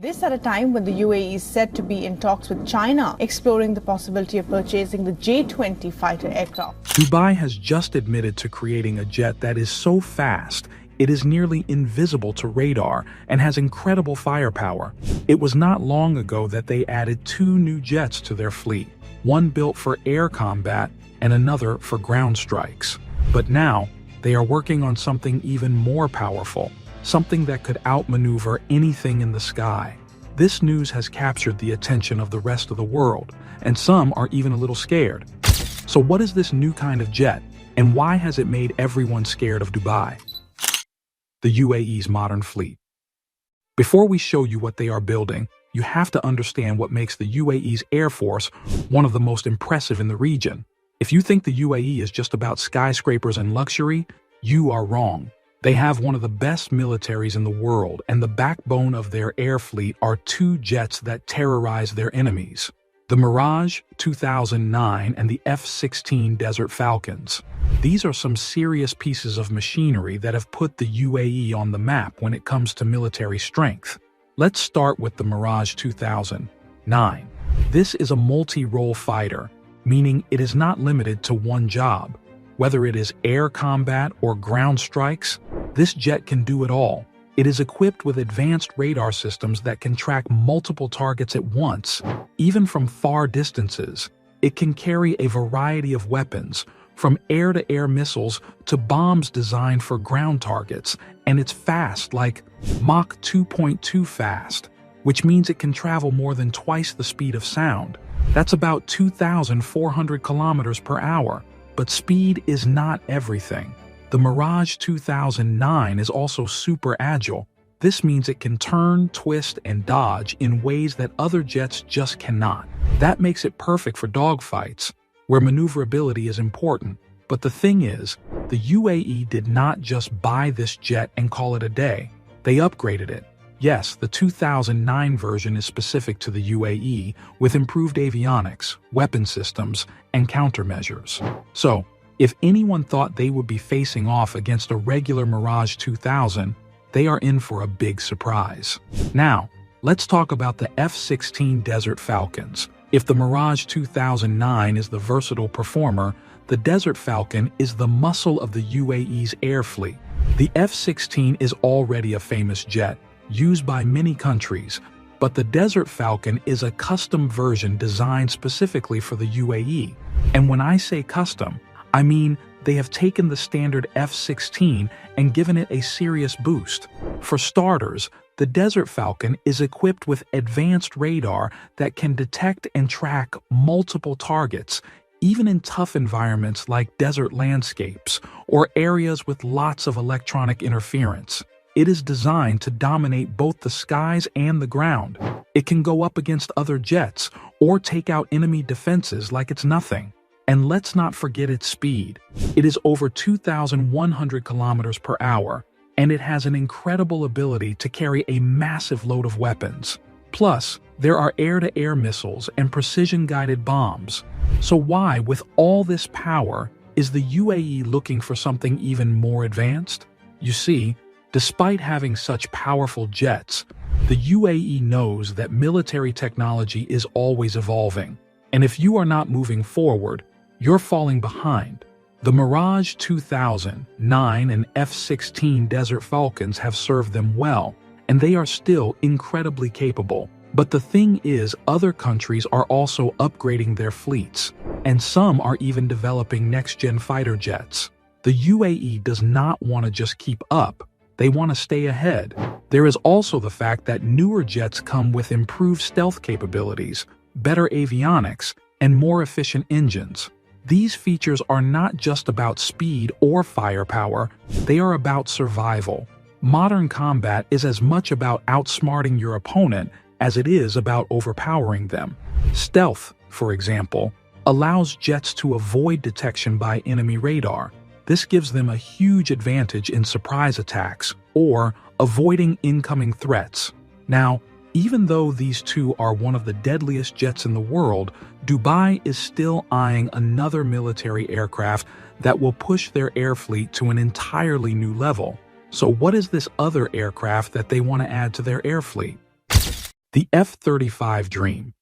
This at a time when the UAE is said to be in talks with China, exploring the possibility of purchasing the J-20 fighter aircraft. Dubai has just admitted to creating a jet that is so fast, it is nearly invisible to radar and has incredible firepower. It was not long ago that they added 2 new jets to their fleet, one built for air combat and another for ground strikes. But now, they are working on something even more powerful, something that could outmaneuver anything in the sky. This news has captured the attention of the rest of the world, and some are even a little scared. So what is this new kind of jet, and why has it made everyone scared of Dubai? The UAE's modern fleet. Before we show you what they are building, you have to understand what makes the UAE's Air Force one of the most impressive in the region. If you think the UAE is just about skyscrapers and luxury, you are wrong. They have one of the best militaries in the world, and the backbone of their air fleet are 2 jets that terrorize their enemies: the Mirage 2009 and the F-16 Desert Falcons. These are some serious pieces of machinery that have put the UAE on the map when it comes to military strength. Let's start with the Mirage 2009. This is a multi-role fighter, meaning it is not limited to one job. Whether it is air combat or ground strikes, this jet can do it all. It is equipped with advanced radar systems that can track multiple targets at once, even from far distances. It can carry a variety of weapons, from air-to-air missiles to bombs designed for ground targets, and it's fast, like Mach 2.2 fast, which means it can travel more than twice the speed of sound. That's about 2,400 kilometers per hour. But speed is not everything. The Mirage 2009 is also super agile. This means it can turn, twist, and dodge in ways that other jets just cannot. That makes it perfect for dogfights, where maneuverability is important. But the thing is, the UAE did not just buy this jet and call it a day. They upgraded it. Yes, the 2009 version is specific to the UAE, with improved avionics, weapon systems, and countermeasures. So, if anyone thought they would be facing off against a regular Mirage 2000, they are in for a big surprise. Now, let's talk about the F-16 Desert Falcons. If the Mirage 2009 is the versatile performer, the Desert Falcon is the muscle of the UAE's air fleet. The F-16 is already a famous jet, used by many countries, but the Desert Falcon is a custom version designed specifically for the UAE. And when I say custom, I mean they have taken the standard F-16 and given it a serious boost. For starters, the Desert Falcon is equipped with advanced radar that can detect and track multiple targets, even in tough environments like desert landscapes or areas with lots of electronic interference. It is designed to dominate both the skies and the ground. It can go up against other jets or take out enemy defenses like it's nothing. And let's not forget its speed. It is over 2,100 kilometers per hour, and it has an incredible ability to carry a massive load of weapons. Plus, there are air-to-air missiles and precision-guided bombs. So why, with all this power, is the UAE looking for something even more advanced? You see, despite having such powerful jets, the UAE knows that military technology is always evolving, and if you are not moving forward, you're falling behind. The Mirage 2009 and F-16 Desert Falcons have served them well, and they are still incredibly capable. But the thing is, other countries are also upgrading their fleets, and some are even developing next-gen fighter jets. The UAE does not want to just keep up. They want to stay ahead. There is also the fact that newer jets come with improved stealth capabilities, better avionics, and more efficient engines. These features are not just about speed or firepower, they are about survival. Modern combat is as much about outsmarting your opponent as it is about overpowering them. Stealth, for example, allows jets to avoid detection by enemy radar. This gives them a huge advantage in surprise attacks or avoiding incoming threats. Now, even though these 2 are one of the deadliest jets in the world, Dubai is still eyeing another military aircraft that will push their air fleet to an entirely new level. So what is this other aircraft that they want to add to their air fleet? The F-35 Dream.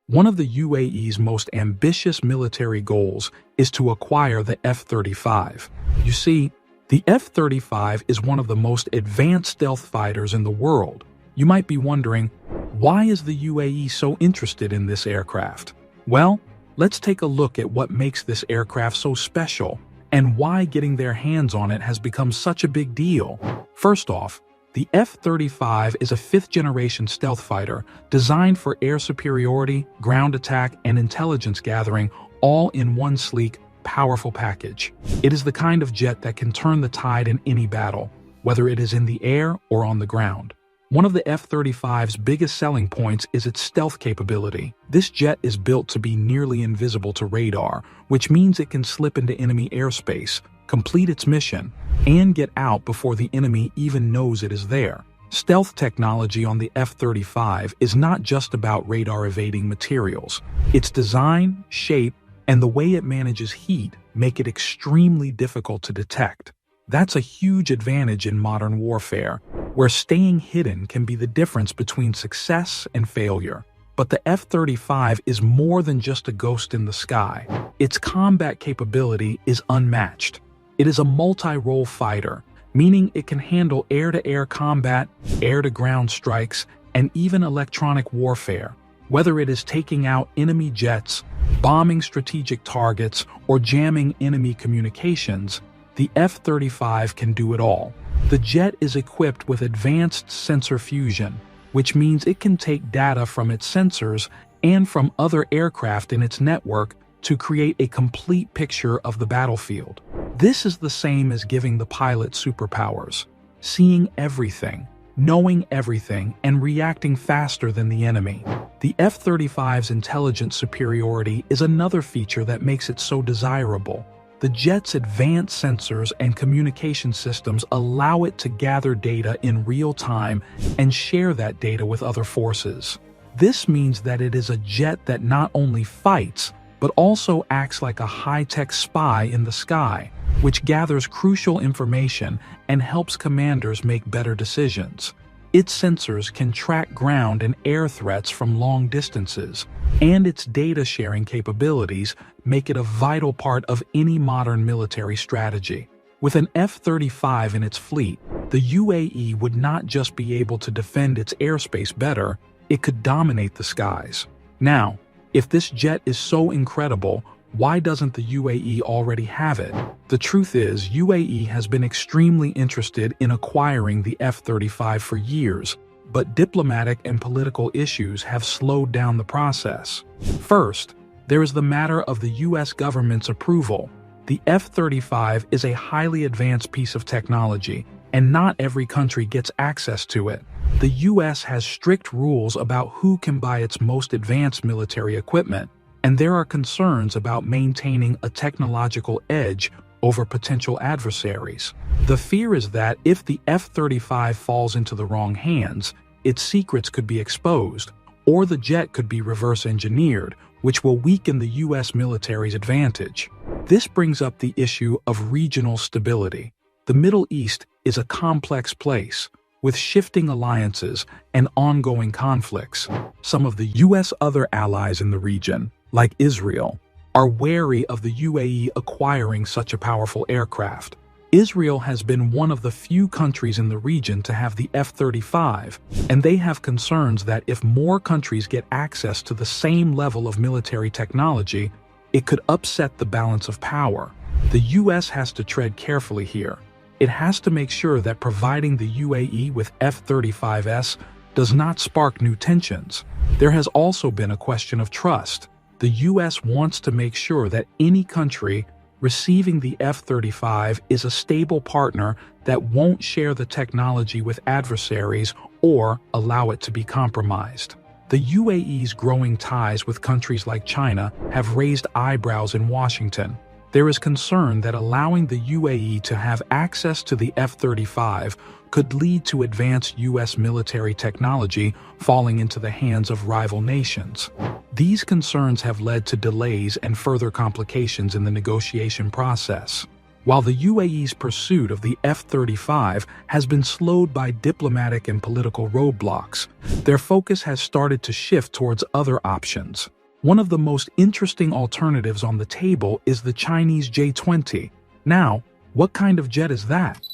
One of the UAE's most ambitious military goals is to acquire the F-35. You see, the F-35 is one of the most advanced stealth fighters in the world. You might be wondering, why is the UAE so interested in this aircraft? Well, let's take a look at what makes this aircraft so special and why getting their hands on it has become such a big deal. First off, the F-35 is a fifth-generation stealth fighter designed for air superiority, ground attack, and intelligence gathering, all in one sleek, powerful package. It is the kind of jet that can turn the tide in any battle, whether it is in the air or on the ground. One of the F-35's biggest selling points is its stealth capability. This jet is built to be nearly invisible to radar, which means it can slip into enemy airspace, complete its mission, and get out before the enemy even knows it is there. Stealth technology on the F-35 is not just about radar-evading materials. Its design, shape, and the way it manages heat make it extremely difficult to detect. That's a huge advantage in modern warfare, where staying hidden can be the difference between success and failure. But the F-35 is more than just a ghost in the sky. Its combat capability is unmatched. It is a multi-role fighter, meaning it can handle air-to-air combat, air-to-ground strikes, and even electronic warfare. Whether it is taking out enemy jets, bombing strategic targets, or jamming enemy communications, the F-35 can do it all. The jet is equipped with advanced sensor fusion, which means it can take data from its sensors and from other aircraft in its network to create a complete picture of the battlefield. This is the same as giving the pilot superpowers, seeing everything, knowing everything, and reacting faster than the enemy. The F-35's intelligence superiority is another feature that makes it so desirable. The jet's advanced sensors and communication systems allow it to gather data in real time and share that data with other forces. This means that it is a jet that not only fights, but also acts like a high-tech spy in the sky, which gathers crucial information and helps commanders make better decisions. Its sensors can track ground and air threats from long distances, and its data-sharing capabilities make it a vital part of any modern military strategy. With an F-35 in its fleet, the UAE would not just be able to defend its airspace better, it could dominate the skies. Now, if this jet is so incredible, why doesn't the UAE already have it? The truth is, UAE has been extremely interested in acquiring the F-35 for years, but diplomatic and political issues have slowed down the process. First, there is the matter of the US government's approval. The F-35 is a highly advanced piece of technology, and not every country gets access to it. The US has strict rules about who can buy its most advanced military equipment, and there are concerns about maintaining a technological edge over potential adversaries. The fear is that if the F-35 falls into the wrong hands, its secrets could be exposed, or the jet could be reverse-engineered, which will weaken the US military's advantage. This brings up the issue of regional stability. The Middle East is a complex place, with shifting alliances and ongoing conflicts. Some of the US' other allies in the region, like Israel, are wary of the UAE acquiring such a powerful aircraft. Israel has been one of the few countries in the region to have the F-35, and they have concerns that if more countries get access to the same level of military technology, it could upset the balance of power. The US has to tread carefully here. It has to make sure that providing the UAE with F-35s does not spark new tensions. There has also been a question of trust. The US wants to make sure that any country receiving the F-35 is a stable partner that won't share the technology with adversaries or allow it to be compromised. The UAE's growing ties with countries like China have raised eyebrows in Washington. There is concern that allowing the UAE to have access to the F-35 could lead to advanced US military technology falling into the hands of rival nations. These concerns have led to delays and further complications in the negotiation process. While the UAE's pursuit of the F-35 has been slowed by diplomatic and political roadblocks, their focus has started to shift towards other options. One of the most interesting alternatives on the table is the Chinese J-20. Now, what kind of jet is that?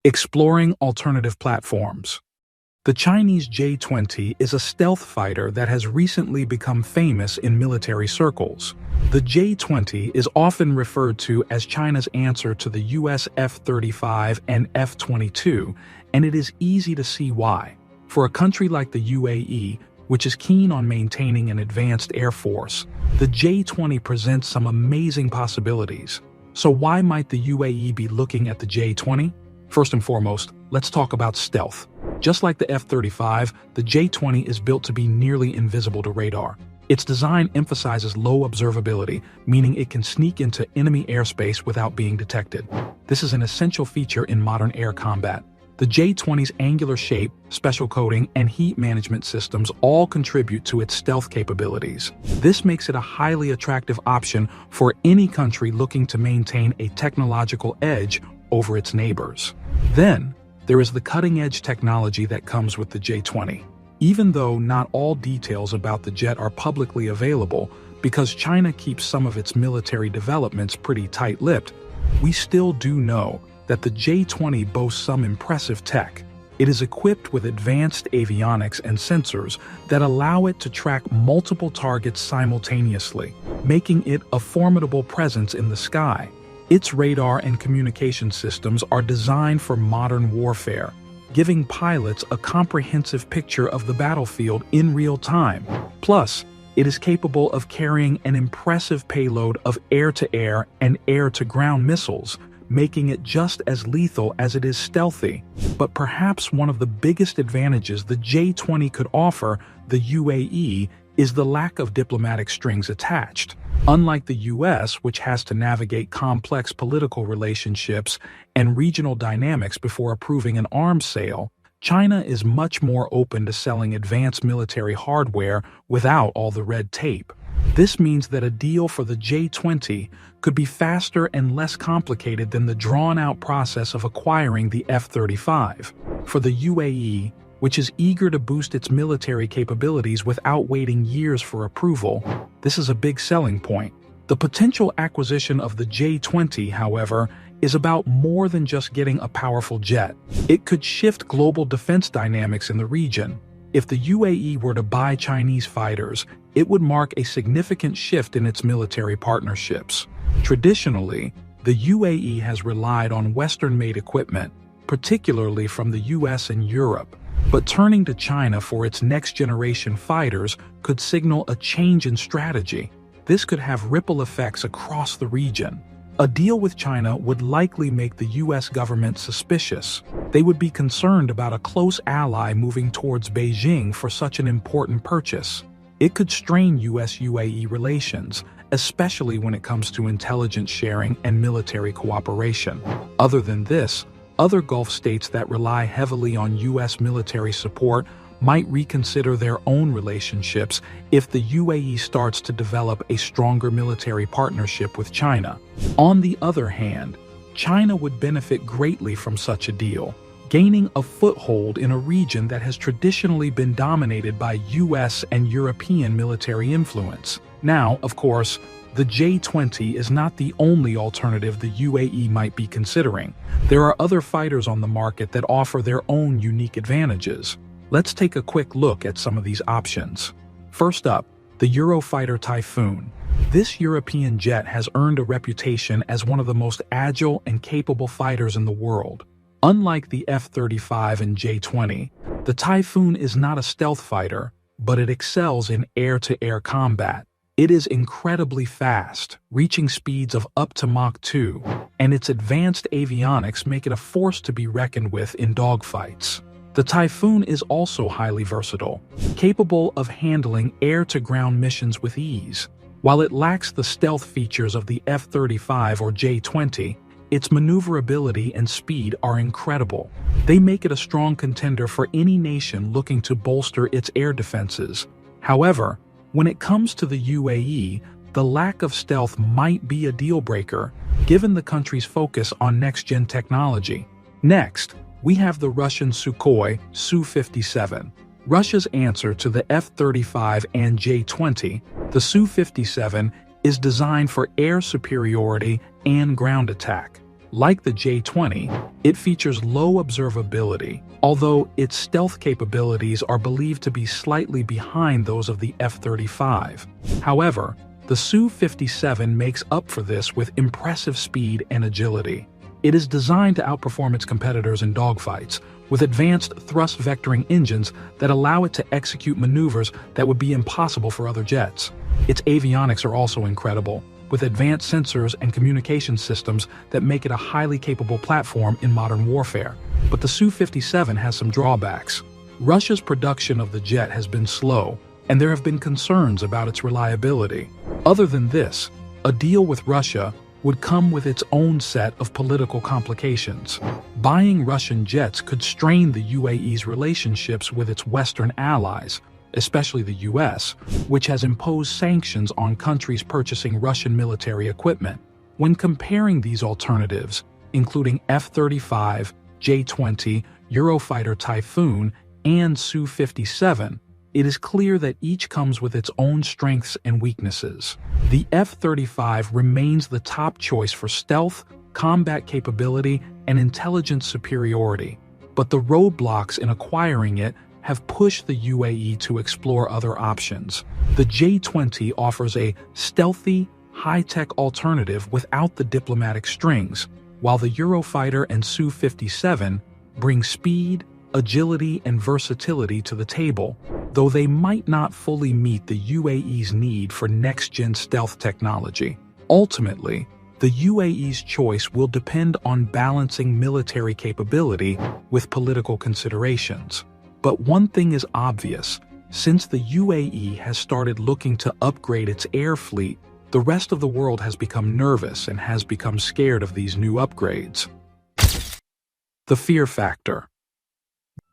Exploring alternative platforms. The Chinese J-20 is a stealth fighter that has recently become famous in military circles. The J-20 is often referred to as China's answer to the US F-35 and F-22, and it is easy to see why. For a country like the UAE, which is keen on maintaining an advanced air force, the J-20 presents some amazing possibilities. So why might the UAE be looking at the J-20? First and foremost, let's talk about stealth. Just like the F-35, the J-20 is built to be nearly invisible to radar. Its design emphasizes low observability, meaning it can sneak into enemy airspace without being detected. This is an essential feature in modern air combat. The J-20's angular shape, special coating, and heat management systems all contribute to its stealth capabilities. This makes it a highly attractive option for any country looking to maintain a technological edge over its neighbors. Then, there is the cutting-edge technology that comes with the J-20. Even though not all details about the jet are publicly available, because China keeps some of its military developments pretty tight-lipped, we still do know that the J-20 boasts some impressive tech. It is equipped with advanced avionics and sensors that allow it to track multiple targets simultaneously, making it a formidable presence in the sky. Its radar and communication systems are designed for modern warfare, giving pilots a comprehensive picture of the battlefield in real time. Plus, it is capable of carrying an impressive payload of air-to-air and air-to-ground missiles, making it just as lethal as it is stealthy. But perhaps one of the biggest advantages the J-20 could offer the UAE is the lack of diplomatic strings attached. Unlike the US, which has to navigate complex political relationships and regional dynamics before approving an arms sale, China is much more open to selling advanced military hardware without all the red tape. This means that a deal for the J-20 could be faster and less complicated than the drawn-out process of acquiring the F-35. For the UAE, which is eager to boost its military capabilities without waiting years for approval, this is a big selling point. The potential acquisition of the J-20, however, is about more than just getting a powerful jet. It could shift global defense dynamics in the region. If the UAE were to buy Chinese fighters, it would mark a significant shift in its military partnerships. Traditionally, the UAE has relied on Western-made equipment, particularly from the US and Europe. But turning to China for its next-generation fighters could signal a change in strategy. This could have ripple effects across the region. A deal with China would likely make the US government suspicious. They would be concerned about a close ally moving towards Beijing for such an important purchase. It could strain US-UAE relations, especially when it comes to intelligence sharing and military cooperation. Other than this, other Gulf states that rely heavily on US military support might reconsider their own relationships if the UAE starts to develop a stronger military partnership with China. On the other hand, China would benefit greatly from such a deal, gaining a foothold in a region that has traditionally been dominated by US and European military influence. Now, of course, the J-20 is not the only alternative the UAE might be considering. There are other fighters on the market that offer their own unique advantages. Let's take a quick look at some of these options. First up, the Eurofighter Typhoon. This European jet has earned a reputation as one of the most agile and capable fighters in the world. Unlike the F-35 and J-20, the Typhoon is not a stealth fighter, but it excels in air-to-air combat. It is incredibly fast, reaching speeds of up to Mach 2, and its advanced avionics make it a force to be reckoned with in dogfights. The Typhoon is also highly versatile, capable of handling air-to-ground missions with ease. While it lacks the stealth features of the F-35 or J-20, its maneuverability and speed are incredible. They make it a strong contender for any nation looking to bolster its air defenses. However, when it comes to the UAE, the lack of stealth might be a deal breaker, given the country's focus on next-gen technology. Next, we have the Russian Sukhoi Su-57. Russia's answer to the F-35 and J-20, the Su-57 is designed for air superiority and ground attack. Like the J-20, it features low observability, although its stealth capabilities are believed to be slightly behind those of the F-35. However, the Su-57 makes up for this with impressive speed and agility. It is designed to outperform its competitors in dogfights, with advanced thrust vectoring engines that allow it to execute maneuvers that would be impossible for other jets. Its avionics are also incredible, with advanced sensors and communication systems that make it a highly capable platform in modern warfare. But the Su-57 has some drawbacks. Russia's production of the jet has been slow, and there have been concerns about its reliability. Other than this, a deal with Russia would come with its own set of political complications. Buying Russian jets could strain the UAE's relationships with its Western allies, especially the US, which has imposed sanctions on countries purchasing Russian military equipment. When comparing these alternatives, including F-35, J-20, Eurofighter Typhoon, and Su-57, it is clear that each comes with its own strengths and weaknesses. The F-35 remains the top choice for stealth, combat capability, and intelligence superiority, but the roadblocks in acquiring it have pushed the UAE to explore other options. The J-20 offers a stealthy, high-tech alternative without the diplomatic strings, while the Eurofighter and Su-57 bring speed, agility, and versatility to the table, though they might not fully meet the UAE's need for next-gen stealth technology. Ultimately, the UAE's choice will depend on balancing military capability with political considerations. But one thing is obvious: since the UAE has started looking to upgrade its air fleet, the rest of the world has become nervous and has become scared of these new upgrades. The fear factor.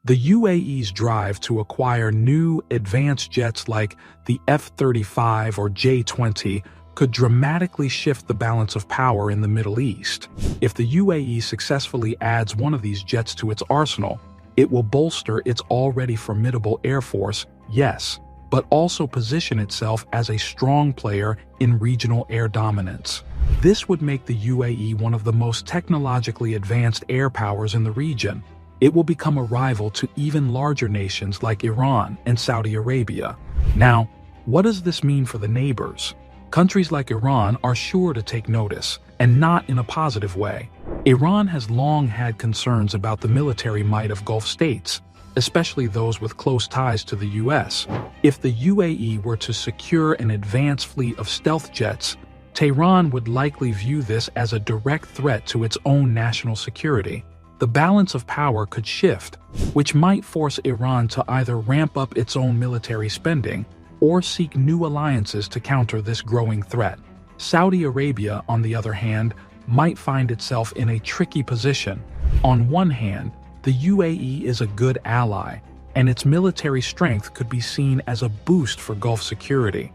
The UAE's drive to acquire new, advanced jets like the F-35 or J-20 could dramatically shift the balance of power in the Middle East. If the UAE successfully adds one of these jets to its arsenal, it will bolster its already formidable air force, yes, but also position itself as a strong player in regional air dominance. This would make the UAE one of the most technologically advanced air powers in the region. It will become a rival to even larger nations like Iran and Saudi Arabia. Now, what does this mean for the neighbors? Countries like Iran are sure to take notice, and not in a positive way. Iran has long had concerns about the military might of Gulf states, especially those with close ties to the US. If the UAE were to secure an advanced fleet of stealth jets, Tehran would likely view this as a direct threat to its own national security. The balance of power could shift, which might force Iran to either ramp up its own military spending or seek new alliances to counter this growing threat. Saudi Arabia, on the other hand, might find itself in a tricky position. On one hand, the UAE is a good ally, and its military strength could be seen as a boost for Gulf security.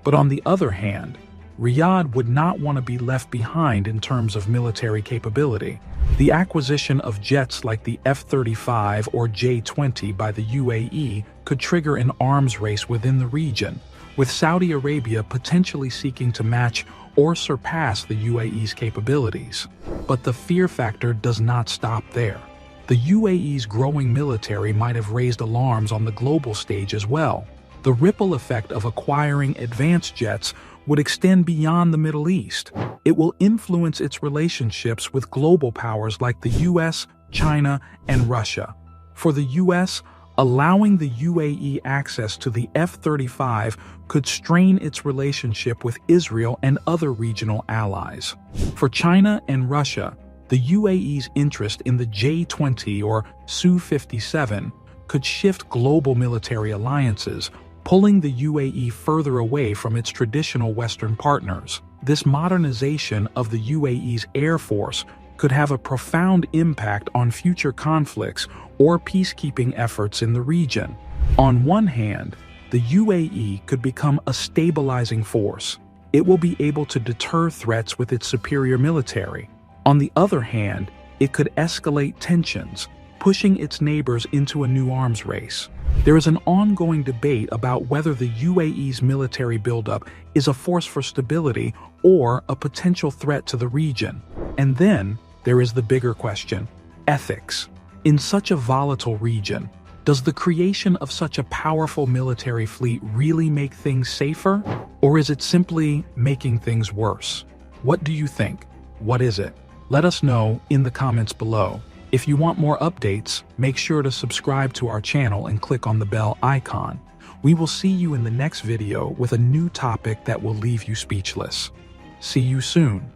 But on the other hand, Riyadh would not want to be left behind in terms of military capability. The acquisition of jets like the F-35 or J-20 by the UAE could trigger an arms race within the region, with Saudi Arabia potentially seeking to match or surpass the UAE's capabilities. But the fear factor does not stop there. The UAE's growing military might have raised alarms on the global stage as well. The ripple effect of acquiring advanced jets would extend beyond the Middle East. It will influence its relationships with global powers like the US, China, and Russia. For the US, allowing the UAE access to the F-35 could strain its relationship with Israel and other regional allies. For China and Russia, the UAE's interest in the J-20 or Su-57 could shift global military alliances, pulling the UAE further away from its traditional Western partners. This modernization of the UAE's air force could have a profound impact on future conflicts or peacekeeping efforts in the region. On one hand, the UAE could become a stabilizing force, It will be able to deter threats with its superior military. On the other hand, it could escalate tensions, pushing its neighbors into a new arms race. There is an ongoing debate about whether the UAE's military buildup is a force for stability or a potential threat to the region. And then there is the bigger question: ethics. In such a volatile region, does the creation of such a powerful military fleet really make things safer? Or is it simply making things worse? What do you think? What is it? Let us know in the comments below. If you want more updates, make sure to subscribe to our channel and click on the bell icon. We will see you in the next video with a new topic that will leave you speechless. See you soon.